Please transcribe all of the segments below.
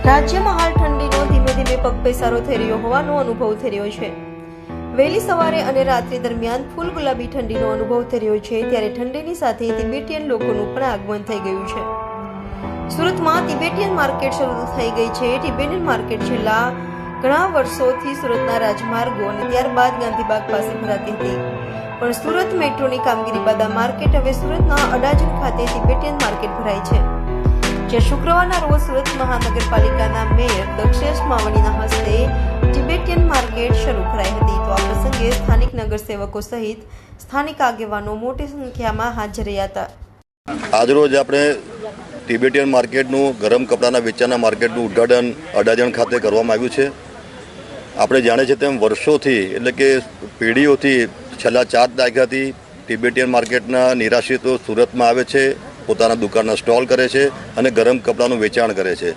રાજ્યમાં હાલ ઠંડીનો ધીમે ધીમે પગપેસારો થઈ રહ્યો હોવાનો અનુભવ થઈ રહ્યો છે। વહેલી સવારે અને રાત્રિ દરમિયાન ફૂલ ગુલાબી ઠંડીનો અનુભવ થઈ રહ્યો છે, ત્યારે ઠંડીની સાથે તિબેટિયન લોકોનું પણ આગમન થઈ ગયું છે। સુરતમાં તિબેટિયન માર્કેટ શરૂ થઈ ગઈ છે। તિબેટિયન માર્કેટ છેલ્લા ઘણા વર્ષોથી સુરતના રાજમાર્ગો અને ત્યારબાદ ગાંધીબાગ પાસે ભરાતી હતી, પણ સુરત મેટ્રોની કામગીરી બાદ આ માર્કેટ હવે સુરતના અડાજણ ખાતે તિબેટિયન માર્કેટ ભરાય છે। જે શુક્રવારના રોજ સુરત મહાનગરપાલિકાના મેયર દક્ષેશ માવાણીના હસ્તે તિબેટિયન માર્કેટ શરૂ કરાઈ હતી। તો આ પ્રસંગે સ્થાનિક નગરસેવકો સહિત સ્થાનિક આગેવાનો મોટી સંખ્યામાં હાજર રહ્યા હતા। આજરોજ આપણે તિબેટિયન માર્કેટનું ગરમ કપડાના વેચાણના માર્કેટનું ઉદ્ઘાટન અડાજણ ખાતે કરવામાં આવ્યું છે। આપણે જાણીએ છીએ તેમ વર્ષોથી એટલે કે પેઢીઓથી છેલ્લા 4 દાયકાથી તિબેટિયન માર્કેટના નિરાશ્રિતો સુરતમાં આવે છે, પોતાના દુકાનના સ્ટોલ કરે છે અને ગરમ કપડાનું વેચાણ કરે છે।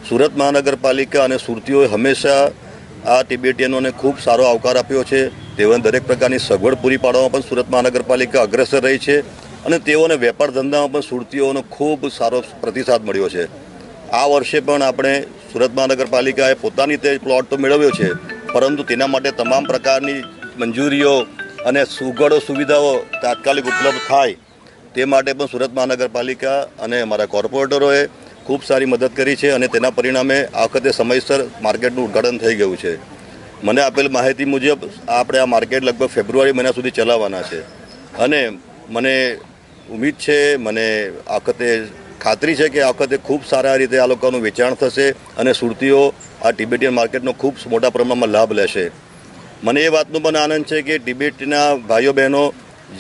સુરત મહાનગરપાલિકા અને સુરતીઓએ હંમેશા આ તિબેટિયનોને ખૂબ સારો આવકાર આપ્યો છે। તેઓને દરેક પ્રકારની સગવડ પૂરી પાડવામાં પણ સુરત મહાનગરપાલિકા અગ્રેસર રહી છે અને તેઓને વેપાર ધંધામાં પણ સુરતીઓનો ખૂબ સારો પ્રતિસાદ મળ્યો છે। આ વર્ષે પણ આપણે સુરત મહાનગરપાલિકાએ પોતાની રીતે પ્લોટ તો મેળવ્યો છે, પરંતુ તેના માટે તમામ પ્રકારની મંજૂરીઓ અને સુઘડો સુવિધાઓ તાત્કાલિક ઉપલબ્ધ થાય તે માટે પણ સુરત મહાનગરપાલિકા અને અમારા કોર્પોરેટરોએ ખૂબ સારી મદદ કરી છે અને તેના પરિણામે આ વખતે સમયસર માર્કેટનું ઉદ્ઘાટન થઈ ગયું છે। મને આપેલ માહિતી મુજબ આપણે આ માર્કેટ લગભગ ફેબ્રુઆરી મહિના સુધી ચલાવવાના છે અને મને ઉમ્મીદ છે, મને આ વખતે ખાતરી છે કે આ વખતે ખૂબ સારા રીતે આ લોકોનું વેચાણ થશે અને સુરતીઓ આ તિબેટિયન માર્કેટનો ખૂબ મોટા પ્રમાણમાં લાભ લેશે। મને એ વાતનો પણ આનંદ છે કે તિબેટના ભાઈઓ બહેનો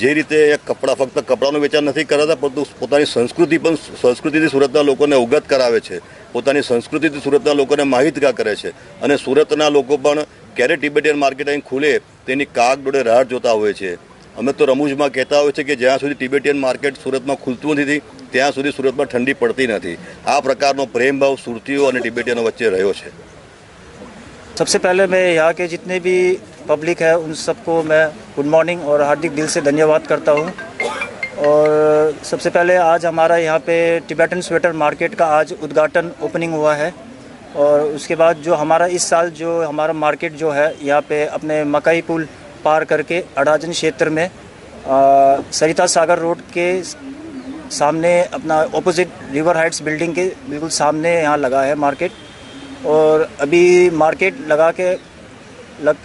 જે રીતે ફક્ત કપડાનું વેચાણ નથી કરતા, પરંતુ પોતાની સંસ્કૃતિથી સુરતના લોકોને અવગત કરાવે છે, પોતાની સંસ્કૃતિથી સુરતના લોકોને માહિતગાર કરે છે અને સુરતના લોકો પણ ક્યારે તિબેટિયન માર્કેટ અહીં ખુલે તેની કાગડોળે રાહ જોતા હોય છે। અમે તો રમૂજમાં કહેતા હોય છે કે જ્યાં સુધી તિબેટિયન માર્કેટ સુરતમાં ખુલતું નથી ત્યાં સુધી સુરતમાં ઠંડી પડતી નથી। આ પ્રકારનો પ્રેમભાવ સુરતીઓ અને તિબેટિયનો વચ્ચે રહ્યો છે। सबसे पहले मैं यहाँ के जितने भी पब्लिक है उन सबको मैं गुड मॉर्निंग और हार्दिक दिल से धन्यवाद करता हूँ। और सबसे पहले आज हमारा यहाँ पे टिबेटन स्वेटर मार्केट का आज उद्घाटन ओपनिंग हुआ है। और उसके बाद जो हमारा इस साल जो हमारा मार्केट जो है यहाँ पे अपने मकई पुल पार करके अडाजन क्षेत्र में सरिता सागर रोड के सामने अपना ऑपोजिट रिवर हाइट्स बिल्डिंग के बिल्कुल सामने यहाँ लगा है मार्केट। और अभी मार्केट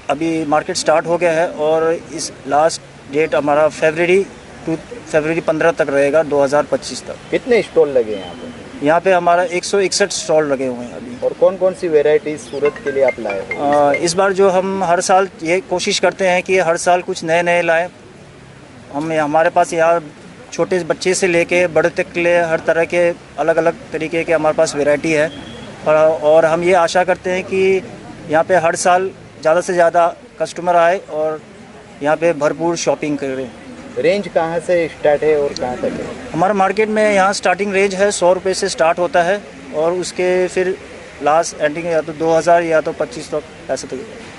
अभी मार्केट स्टार्ट हो गया है और इस लास्ट डेट हमारा फरवरी 15 तक रहेगा, 2025 तक। कितने स्टॉल लगे हैं यहाँ पे? यहाँ पे हमारा 161 स्टॉल लगे हुए हैं अभी। और कौन कौन सी वेराइटीज सूरत के लिए आप लाए हो? इस बार जो हम हर साल ये कोशिश करते हैं कि हर साल कुछ नए नए लाएँ। हमारे पास यहाँ छोटे बच्चे से लेके बड़े तक के लिए हर तरह के अलग अलग तरीके के हमारे पास वेराइटी है। और हम ये आशा करते हैं कि यहाँ पे हर साल ज़्यादा से ज़्यादा कस्टमर आए और यहाँ पे भरपूर शॉपिंग करें। रेंज कहाँ से स्टार्ट है और कहाँ तक है? हमारा मार्केट में यहाँ स्टार्टिंग रेंज है 100 रुपये से स्टार्ट होता है और उसके फिर लास्ट एंडिंग या तो 2000 या तो 2500 ऐसे तक।